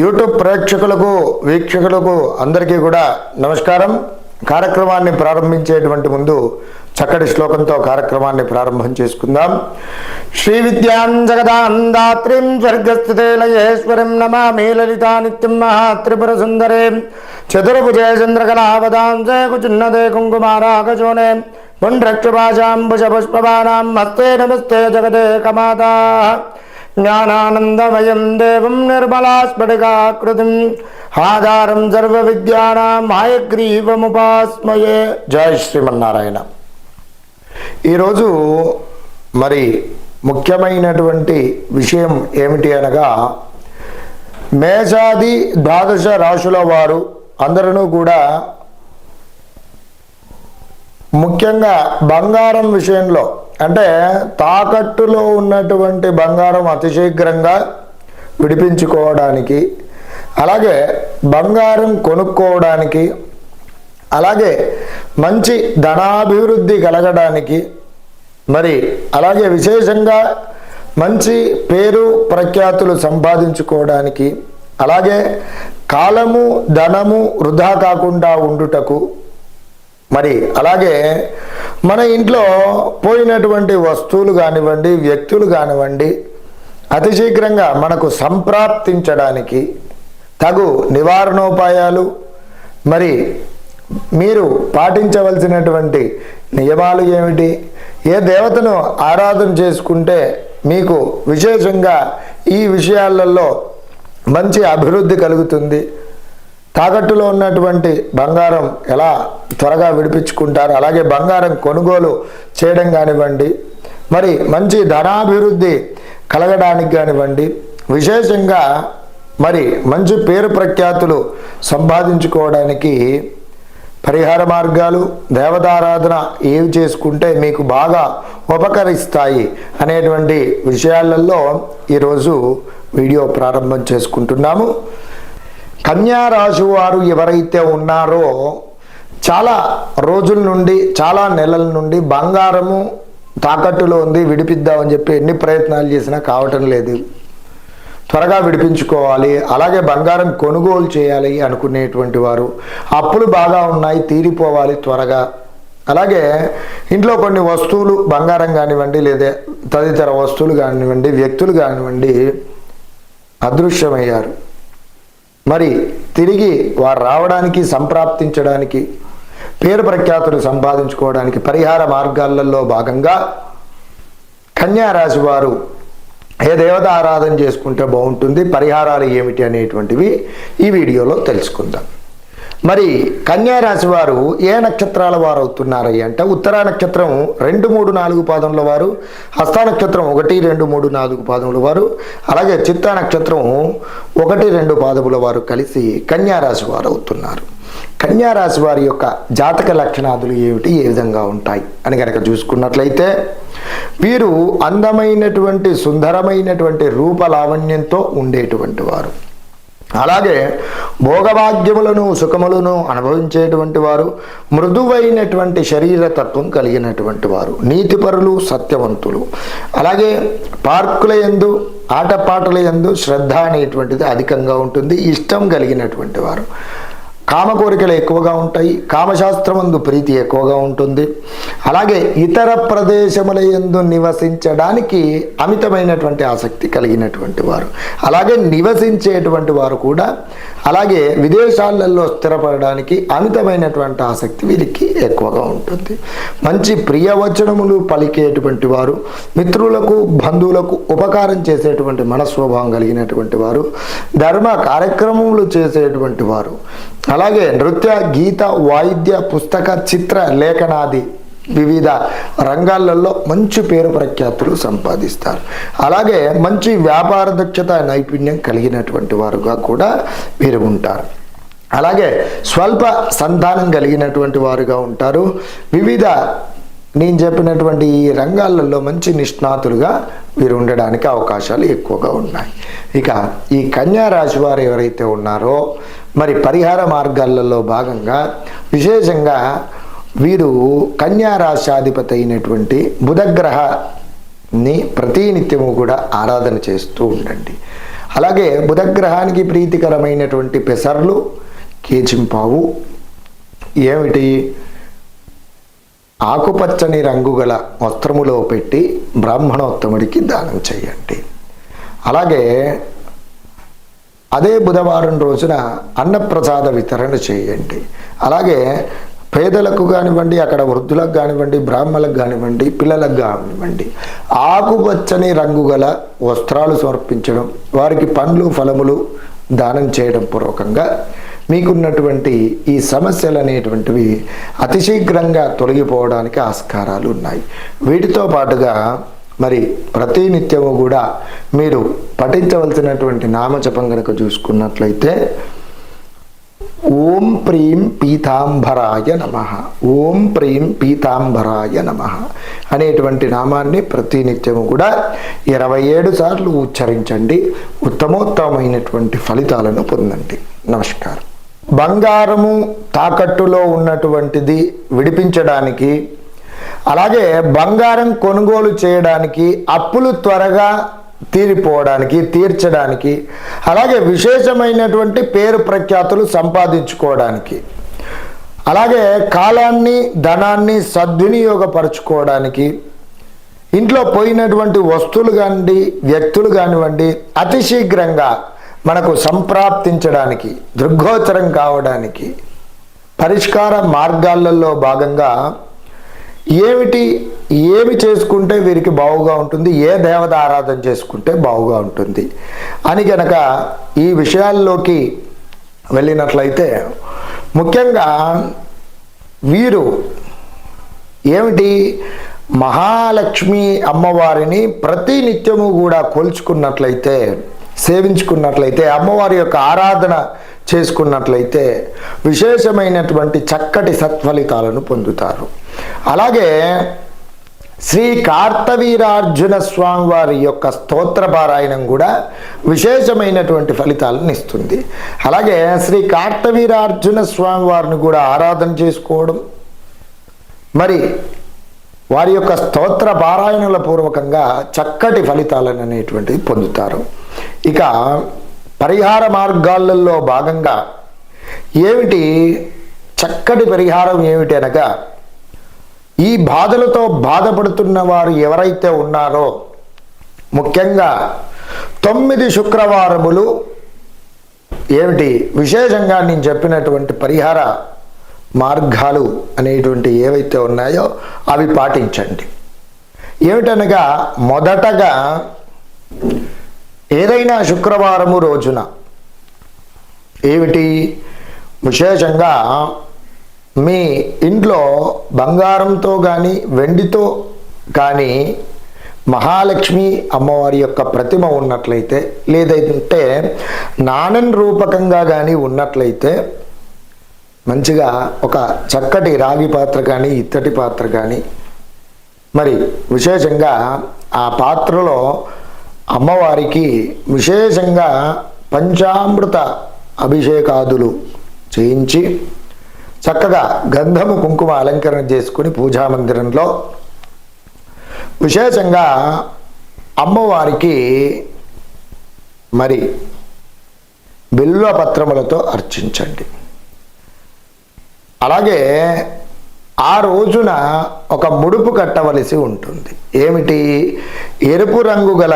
YouTube ప్రేక్షకులకు వీక్షకులకు అందరికీ కూడా నమస్కారం. కార్యక్రమాన్ని ప్రారంభించేటువంటి ముందు చక్కటి శ్లోకంతో కార్యక్రమాన్ని ప్రారంభం చేసుకుందాం. శ్రీ విద్యాం జగదాందాత్రిం స్వర్గస్థితే లయేశ్వరిం నమామి లలితా నిత్యం మహాత్రిపుర సుందరే చతుర్భుజే చంద్రకళావదాంసే కుచున్నదే కుంకుమారాకచూనే పుండ్రక్షుభాషాంబుజపుష్పవానాం హస్తే నమస్తే జగదే కమాతా జ్ఞానానందమయం దేవం నిర్మలాస్ఫటికాకృతిం ఆధారం సర్వ విద్యానాం హయగ్రీవముపాస్మయే. జై శ్రీమన్నారాయణ. ఈరోజు మరి ముఖ్యమైనటువంటి విషయం ఏమిటి అనగా, మేషాది ద్వాదశ రాశుల వారు అందరూ కూడా ముఖ్యంగా బంగారం విషయంలో, అంటే తాకట్టులో ఉన్నటువంటి బంగారం అతి శీఘ్రంగా విడిపించుకోవడానికి, అలాగే బంగారం కొనుక్కోవడానికి, అలాగే మంచి ధనాభివృద్ధి కలగడానికి, మరి అలాగే విశేషంగా మంచి పేరు ప్రఖ్యాతులు సంపాదించుకోవడానికి, అలాగే కాలము ధనము వృధా కాకుండా ఉండుటకు, మరి అలాగే మన ఇంట్లో పోయినటువంటి వస్తువులు కానివ్వండి, వ్యక్తులు కానివ్వండి, అతి శీఘ్రంగా మనకు సంప్రాప్తించడానికి తగు నివారణోపాయాలు, మరి మీరు పాటించవలసినటువంటి నియమాలు ఏమిటి, ఏ దేవతను ఆరాధన చేసుకుంటే మీకు విశేషంగా ఈ విషయాలలో మంచి అభివృద్ధి కలుగుతుంది, తాకట్టులో ఉన్నటువంటి బంగారం ఎలా త్వరగా విడిపించుకుంటారు, అలాగే బంగారం కొనుగోలు చేయడం కానివ్వండి, మరి మంచి ధనాభివృద్ధి కలగడానికి కానివ్వండి, విశేషంగా మరి మంచి పేరు ప్రఖ్యాతులు సంపాదించుకోవడానికి పరిహార మార్గాలు, దేవతారాధన ఏవి చేసుకుంటే మీకు బాగా ఉపకరిస్తాయి అనేటువంటి విషయాలలో ఈరోజు వీడియో ప్రారంభం చేసుకుంటున్నాము. కన్యా రాశి వారు ఎవరైతే ఉన్నారో చాలా రోజుల నుండి, చాలా నెలల నుండి బంగారము తాకట్టులో ఉంది, విడిపిద్దామని చెప్పి ఎన్ని ప్రయత్నాలు చేసినా కావటం లేదు, త్వరగా విడిపించుకోవాలి, అలాగే బంగారం కొనుగోలు చేయాలి అనుకునేటువంటి వారు, అప్పులు బాగా ఉన్నాయి తీరిపోవాలి త్వరగా, అలాగే ఇంట్లో కొన్ని వస్తువులు బంగారం కానివ్వండి లేదా తదితర వస్తువులు కానివ్వండి, వ్యక్తులు కానివ్వండి అదృశ్యమయ్యారు, మరి తిరిగి వారు రావడానికి, సంప్రాప్తించడానికి, పేరు ప్రఖ్యాతులు సంపాదించుకోవడానికి పరిహార మార్గాలలో భాగంగా కన్యా రాశి వారు ఏ దేవత ఆరాధన చేసుకుంటే బాగుంటుంది, పరిహారాలు ఏమిటి అనేటువంటివి ఈ వీడియోలో తెలుసుకుందాం. మరి కన్యా రాశి వారు ఏ నక్షత్రాల వారు అవుతున్నారయ్యి అంటే, ఉత్తరా నక్షత్రం 2, 3, 4 పాదముల వారు, హస్త నక్షత్రం 1, 2, 3, 4 పాదముల వారు, అలాగే చిత్తా నక్షత్రం 1, 2 పాదముల వారు కలిసి కన్యా రాశి వారు అవుతున్నారు. కన్యా రాశి వారి యొక్క జాతక లక్షణాదులు ఏమిటి, ఏ విధంగా ఉంటాయి అని కనుక చూసుకున్నట్లయితే, వీరు అందమైనటువంటి సుందరమైనటువంటి రూపలావణ్యంతో ఉండేటువంటి వారు, అలాగే భోగభాగ్యములను సుఖములను అనుభవించేటువంటి వారు, మృదువైనటువంటి శరీరతత్వం కలిగినటువంటి వారు, నీతిపరులు, సత్యవంతులు, అలాగే పార్కుల యందు ఆటపాటల యందు శ్రద్ధ అనేటువంటిది అధికంగా ఉంటుంది, ఇష్టం కలిగినటువంటి వారు, కామ కోరికలు ఎక్కువగా ఉంటాయి, కామశాస్త్రమందు ప్రీతి ఎక్కువగా ఉంటుంది, అలాగే ఇతర ప్రదేశముల యందు నివసించడానికి అమితమైనటువంటి ఆసక్తి కలిగినటువంటి వారు, అలాగే నివసించేటువంటి వారు కూడా, అలాగే విదేశాలలో స్థిరపడడానికి అమితమైనటువంటి ఆసక్తి వీరికి ఎక్కువగా ఉంటుంది, మంచి ప్రియవచనములు పలికేటువంటి వారు, మిత్రులకు బంధువులకు ఉపకారం చేసేటువంటి మనస్వభావం కలిగినటువంటి వారు, ధర్మ కార్యక్రమములు చేసేటువంటి వారు, అలాగే నృత్య, గీత, వాయిద్య, పుస్తక, చిత్ర, లేఖనాది వివిధ రంగాలలో మంచి పేరు ప్రఖ్యాతులు సంపాదిస్తారు, అలాగే మంచి వ్యాపార దక్షత, నైపుణ్యం కలిగినటువంటి వారుగా కూడా వీరు ఉంటారు, అలాగే స్వల్ప సంతానం కలిగినటువంటి వారుగా ఉంటారు, వివిధ నేను చెప్పినటువంటి ఈ రంగాలలో మంచి నిష్ణాతులుగా వీరు ఉండడానికి అవకాశాలు ఎక్కువగా ఉన్నాయి. ఇక ఈ కన్యా రాశి వారు ఎవరైతే ఉన్నారో, మరి పరిహార మార్గాలలో భాగంగా విశేషంగా వీరు కన్యా రాశాధిపతి అయినటువంటి బుధగ్రహాన్ని ప్రతినిత్యము కూడా ఆరాధన చేస్తూ ఉండండి. అలాగే బుధగ్రహానికి ప్రీతికరమైనటువంటి పెసర్లు, కేచింపావు, ఏమిటి ఆకుపచ్చని రంగు గల వస్త్రములో పెట్టి బ్రాహ్మణోత్తముడికి దానం చేయండి. అలాగే అదే బుధవారం రోజున అన్నప్రసాద వితరణ చేయండి. అలాగే పేదలకు కానివ్వండి, అక్కడ వృద్ధులకు కానివ్వండి, బ్రాహ్మణులకు కానివ్వండి, పిల్లలకు కానివ్వండి ఆకుపచ్చని రంగు గల వస్త్రాలు సమర్పించడం, వారికి పండ్లు ఫలములు దానం చేయడం పూర్వకంగా మీకున్నటువంటి ఈ సమస్యలు అనేటువంటివి అతి శీఘ్రంగా తొలగిపోవడానికి ఆస్కారాలు ఉన్నాయి. వీటితో పాటుగా మరి ప్రతినిత్యము కూడా మీరు పఠించవలసినటువంటి నామజపం కనుక చూసుకున్నట్లయితే ఓం ప్రీం పీతాంబరాయ నమః, ఓం ప్రీం పీతాంబరాయ నమః అనేటువంటి నామాన్ని ప్రతినిత్యము కూడా 27 సార్లు ఉచ్చరించండి. ఉత్తమోత్తమైనటువంటి ఫలితాలను పొందండి. నమస్కారం. బంగారము తాకట్టులో ఉన్నటువంటిది విడిపించడానికి, అలాగే బంగారం కొనుగోలు చేయడానికి, అప్పులు త్వరగా తీర్చడానికి, అలాగే విశేషమైనటువంటి పేరు ప్రఖ్యాతులు సంపాదించుకోవడానికి, అలాగే కాలాన్ని ధనాన్ని సద్వినియోగపరచుకోవడానికి, ఇంట్లో పోయినటువంటి వస్తువులు కానివ్వండి, వ్యక్తులు కానివ్వండి అతి శీఘ్రంగా మనకు సంప్రాప్తించడానికి, దృగ్గోచరం కావడానికి పరిష్కార మార్గాలలో భాగంగా ఏమి చేసుకుంటే వీరికి బావుగా ఉంటుంది, ఏ దేవత ఆరాధన చేసుకుంటే బావుగా ఉంటుంది అని గనక ఈ విషయాల్లోకి వెళ్ళినట్లయితే ముఖ్యంగా వీరు మహాలక్ష్మి అమ్మవారిని ప్రతి నిత్యము కూడా కొలుచుకున్నట్లయితే, సేవించుకున్నట్లయితే, అమ్మవారి యొక్క ఆరాధన చేసుకున్నట్లయితే విశేషమైనటువంటి చక్కటి సత్ఫలితాలను పొందుతారు. అలాగే శ్రీ కార్తవీరార్జున స్వామి వారి యొక్క స్తోత్ర పారాయణం కూడా విశేషమైనటువంటి ఫలితాలను ఇస్తుంది. అలాగే శ్రీ కార్తవీరార్జున స్వామి వారిని కూడా ఆరాధన చేసుకోవడం, మరి వారి యొక్క స్తోత్ర పారాయణల పూర్వకంగా చక్కటి ఫలితాలను అనేటువంటివి పొందుతారు. ఇక పరిహార మార్గాలలో భాగంగా చక్కటి పరిహారం ఏమిటి అనగా, ఈ బాధలతో బాధపడుతున్న వారు ఎవరైతే ఉన్నారో ముఖ్యంగా 9 శుక్రవారములు విశేషంగా నేను చెప్పినటువంటి పరిహార మార్గాలు అనేటువంటి ఏవైతే ఉన్నాయో అవి పాటించండి. ఏమిటనగా మొదటగా ఏదైనా శుక్రవారము రోజున విశేషంగా మీ ఇంట్లో బంగారంతో కానీ వెండితో కానీ మహాలక్ష్మి అమ్మవారి యొక్క ప్రతిమ ఉన్నట్లయితే, లేదంటే నాణ్యం రూపకంగా కానీ ఉన్నట్లయితే మంచిగా ఒక చక్కటి రాగి పాత్ర కానీ ఇత్తడి పాత్ర కానీ, మరి విశేషంగా ఆ పాత్రలో అమ్మవారికి విశేషంగా పంచామృత అభిషేకాదులు చేయించి చక్కగా గంధము కుంకుమ అలంకరణ చేసుకుని పూజామందిరంలో విశేషంగా అమ్మవారికి మరి బిల్వపత్రములతో అర్చించండి. అలాగే ఆ రోజున ఒక ముడుపు కట్టవలసి ఉంటుంది. ఎరుపు రంగు గల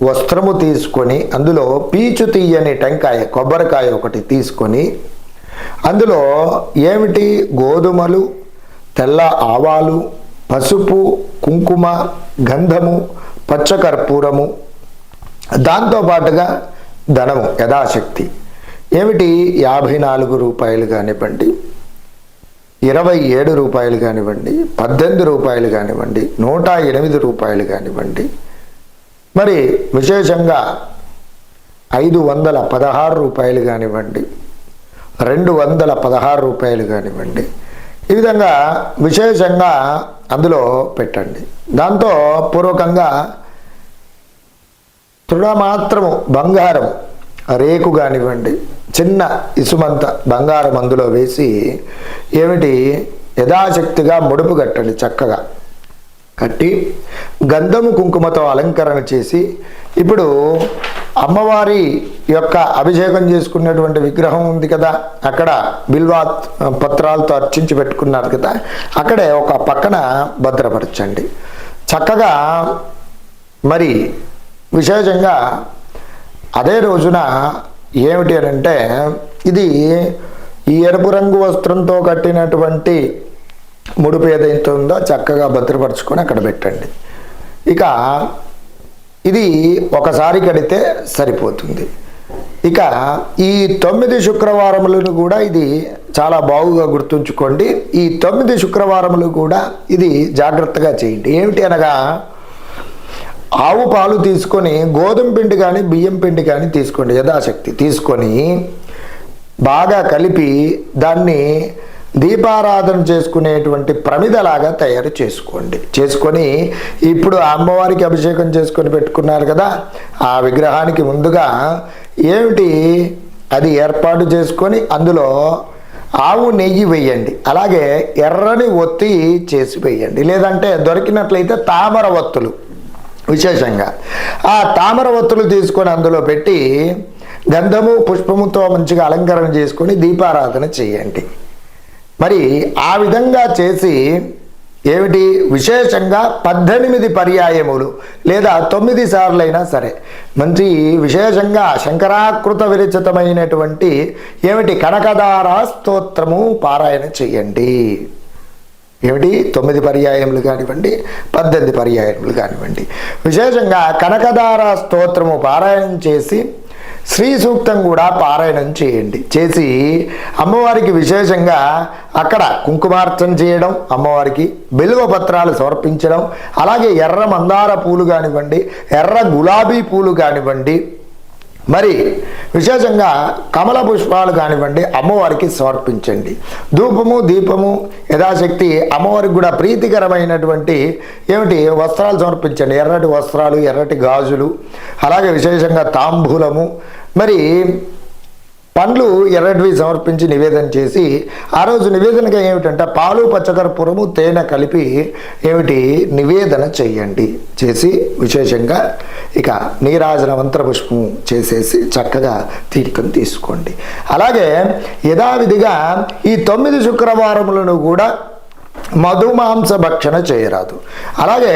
వస్త్రము తీసుకొని అందులో పీచు తీయని టెంకాయ, కొబ్బరికాయ ఒకటి తీసుకొని అందులో గోధుమలు, తెల్ల ఆవాలు, పసుపు, కుంకుమ, గంధము, పచ్చకర్పూరము, దాంతోపాటుగా ధనము యథాశక్తి 54 రూపాయలు కానివ్వండి, 27 రూపాయలు కానివ్వండి, 18 రూపాయలు కానివ్వండి, 108 రూపాయలు కానివ్వండి, మరి విశేషంగా 516 రూపాయలు కానివ్వండి, 216 రూపాయలు కానివ్వండి, ఈ విధంగా విశేషంగా అందులో పెట్టండి. దాంతో పూర్వకంగా తృణమాత్రము బంగారం రేకు కానివ్వండి, చిన్న ఇసుమంత బంగారం అందులో వేసి యథాశక్తిగా ముడుపు కట్టండి. చక్కగా కట్టి గంధము కుంకుమతో అలంకరణ చేసి ఇప్పుడు అమ్మవారి యొక్క అభిషేకం చేసుకున్నటువంటి విగ్రహం ఉంది కదా, అక్కడ బిల్వా పత్రాలతో అర్చించి పెట్టుకున్నారు కదా, అక్కడే ఒక పక్కన భద్రపరచండి. చక్కగా మరి విశేషంగా అదే రోజున ఏమిటి అని అంటే, ఇది ఈ ఎరుపు రంగు వస్త్రంతో కట్టినటువంటి ముడుపు ఏదైతే ఉందో చక్కగా భద్రపరచుకొని అక్కడ పెట్టండి. ఇక ఇది ఒకసారి కడితే సరిపోతుంది. ఇక ఈ 9 శుక్రవారములను కూడా ఇది చాలా బాగుగా గుర్తుంచుకోండి. ఈ 9 శుక్రవారములు కూడా ఇది జాగ్రత్తగా చేయండి. ఏమిటి అనగా, ఆవు పాలు తీసుకొని గోధుమ పిండి కానీ బియ్యం పిండి కానీ తీసుకోండి, యథాశక్తి తీసుకొని బాగా కలిపి దాన్ని దీపారాధన చేసుకునేటువంటి ప్రమిదలాగా తయారు చేసుకోండి. చేసుకొని ఇప్పుడు అమ్మవారికి అభిషేకం చేసుకొని పెట్టుకున్నారు కదా, ఆ విగ్రహానికి ముందుగా ఏమిటి అది ఏర్పాటు చేసుకొని అందులో ఆవు నెయ్యి వేయండి. అలాగే ఎర్రని ఒత్తి చేసి వేయండి. లేదంటే దొరికినట్లయితే తామర ఒత్తులు, విశేషంగా ఆ తామర ఒత్తులు తీసుకొని అందులో పెట్టి గంధము పుష్పముతో మంచిగా అలంకరణ చేసుకొని దీపారాధన చేయండి. మరి ఆ విధంగా చేసి ఏమిటి విశేషంగా 18 పర్యాయములు లేదా 9 సార్లైనా సరే మంచి విశేషంగా శంకరాకృత విరచితమైనటువంటి ఏమిటి కనకదార స్తోత్రము పారాయణ చేయండి. ఏమిటి 9 పర్యాయములు కానివ్వండి, 18 పర్యాయములు కానివ్వండి, విశేషంగా కనకదార స్తోత్రము పారాయణం చేసి శ్రీ సూక్తం కూడా పారాయణం చేయండి. చేసి అమ్మవారికి విశేషంగా అక్కడ కుంకుమార్చన చేయడం, అమ్మవారికి బిల్వ పత్రాలు సమర్పించడం, అలాగే ఎర్ర మందార పూలు కానివ్వండి, ఎర్ర గులాబీ పూలు కానివ్వండి, మరి విశేషంగా కమల పుష్పాలు కానివ్వండి అమ్మవారికి సమర్పించండి. ధూపము దీపము యథాశక్తి అమ్మవారికి కూడా ప్రీతికరమైనటువంటి ఏమిటి వస్త్రాలు సమర్పించండి. ఎర్రటి వస్త్రాలు, ఎర్రటి గాజులు, అలాగే విశేషంగా తాంబూలము, మరి పండ్లు ఎర్రటివి సమర్పించి నివేదన చేసి ఆ రోజు నివేదనగా ఏమిటంటే పాలు పచ్చకర్పూరము తేనె కలిపి ఏమిటి నివేదన చెయ్యండి. చేసి విశేషంగా ఇక నీరాజన మంత్రపుష్పము చేసేసి చక్కగా తీరికను తీసుకోండి. అలాగే యథావిధిగా ఈ 9 శుక్రవారములను కూడా మధుమాంస భక్షణ చేయరాదు. అలాగే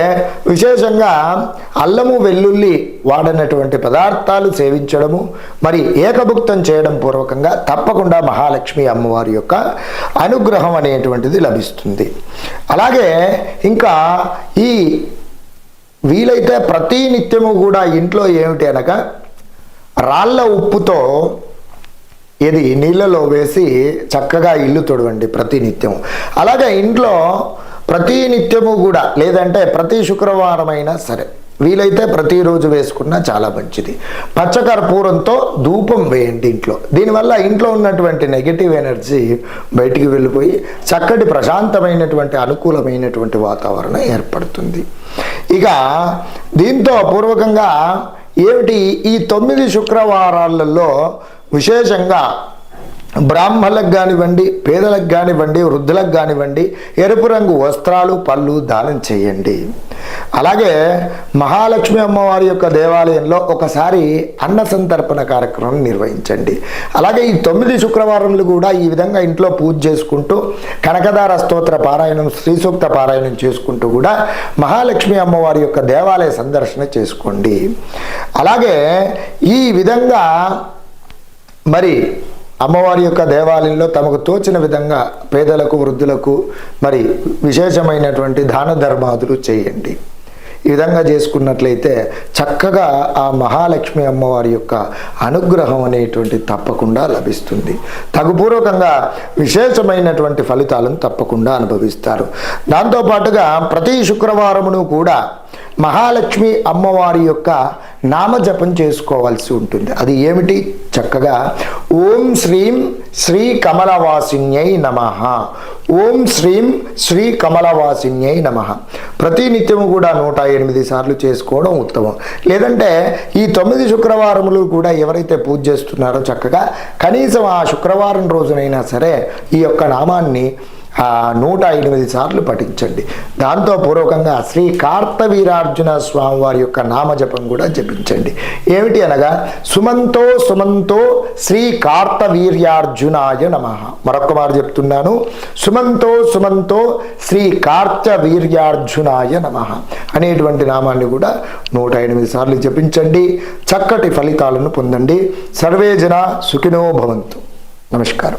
విశేషంగా అల్లము వెల్లుల్లి వాడనటువంటి పదార్థాలు సేవించడము, మరి ఏకభుక్తం చేయడం పూర్వకంగా తప్పకుండా మహాలక్ష్మి అమ్మవారి యొక్క అనుగ్రహం అనేటువంటిది లభిస్తుంది. అలాగే ఇంకా ఈ వీలైతే ప్రతి నిత్యము కూడా ఇంట్లో ఏమిటి అనగా రాళ్ళ ఉప్పుతో ఇది నీళ్ళలో వేసి చక్కగా ఇల్లు తొడవండి ప్రతినిత్యం. అలాగే ఇంట్లో ప్రతినిత్యము కూడా లేదంటే ప్రతి శుక్రవారం అయినా సరే వీలైతే ప్రతిరోజు వేసుకున్నా చాలా మంచిది. పచ్చకర్పూరంతో ధూపం వేయండి ఇంట్లో. దీనివల్ల ఇంట్లో ఉన్నటువంటి నెగిటివ్ ఎనర్జీ బయటికి వెళ్ళిపోయి చక్కటి ప్రశాంతమైనటువంటి అనుకూలమైనటువంటి వాతావరణం ఏర్పడుతుంది. ఇక దీంతో పూర్వకంగా ఏమిటి ఈ 9 శుక్రవారాలలో విశేషంగా బ్రాహ్మణులకు కానివ్వండి, పేదలకు కానివ్వండి, వృద్ధులకు కానివ్వండి ఎరుపు రంగు వస్త్రాలు పళ్ళు దానం చేయండి. అలాగే మహాలక్ష్మి అమ్మవారి యొక్క దేవాలయంలో ఒకసారి అన్న సంతర్పణ కార్యక్రమం నిర్వహించండి. అలాగే ఈ 9 శుక్రవారములు కూడా ఈ విధంగా ఇంట్లో పూజ చేసుకుంటూ కనకదార స్తోత్ర పారాయణం, శ్రీ సూక్త పారాయణం చేసుకుంటూ కూడా మహాలక్ష్మి అమ్మవారి యొక్క దేవాలయ సందర్శన చేసుకోండి. అలాగే ఈ విధంగా మరి అమ్మవారి యొక్క దేవాలయంలో తమకు తోచిన విధంగా పేదలకు వృద్ధులకు మరి విశేషమైనటువంటి దాన ధర్మాదులు చేయండి. ఈ విధంగా చేసుకున్నట్లయితే చక్కగా ఆ మహాలక్ష్మి అమ్మవారి యొక్క అనుగ్రహం అనేటువంటి తప్పకుండా లభిస్తుంది. తగుపూర్వకంగా విశేషమైనటువంటి ఫలితాలను తప్పకుండా అనుభవిస్తారు. దాంతోపాటుగా ప్రతి శుక్రవారమును కూడా మహాలక్ష్మి అమ్మవారి యొక్క నామజపం చేసుకోవాల్సి ఉంటుంది. అది ఏమిటి? చక్కగా ఓం శ్రీం శ్రీ కమలవాసిన్యై నమః, ఓం శ్రీం శ్రీ కమలవాసిన్యై నమః ప్రతి నిత్యము కూడా 108 సార్లు చేసుకోవడం ఉత్తమం. లేదంటే ఈ 9 శుక్రవారములు కూడా ఎవరైతే పూజ చేస్తున్నారో చక్కగా కనీసం ఆ శుక్రవారం రోజునైనా సరే ఈ యొక్క నామాన్ని 108 సార్లు పఠించండి. దాంతో పూర్వకంగా శ్రీ కార్తవీరార్జున స్వామి వారి యొక్క నామజపం కూడా జపించండి. ఏమిటి అనగా సుమంతో సుమంతో శ్రీ కార్తవీర్యార్జునాయ నమః. మరొక్క మాట చెప్తున్నాను, సుమంతో సుమంతో శ్రీ కార్తవీర్యార్జునాయ నమః అనేటువంటి నామాన్ని కూడా 108 సార్లు జపించండి. చక్కటి ఫలితాలను పొందండి. సర్వే జన సుఖినో భవంతు. నమస్కారం.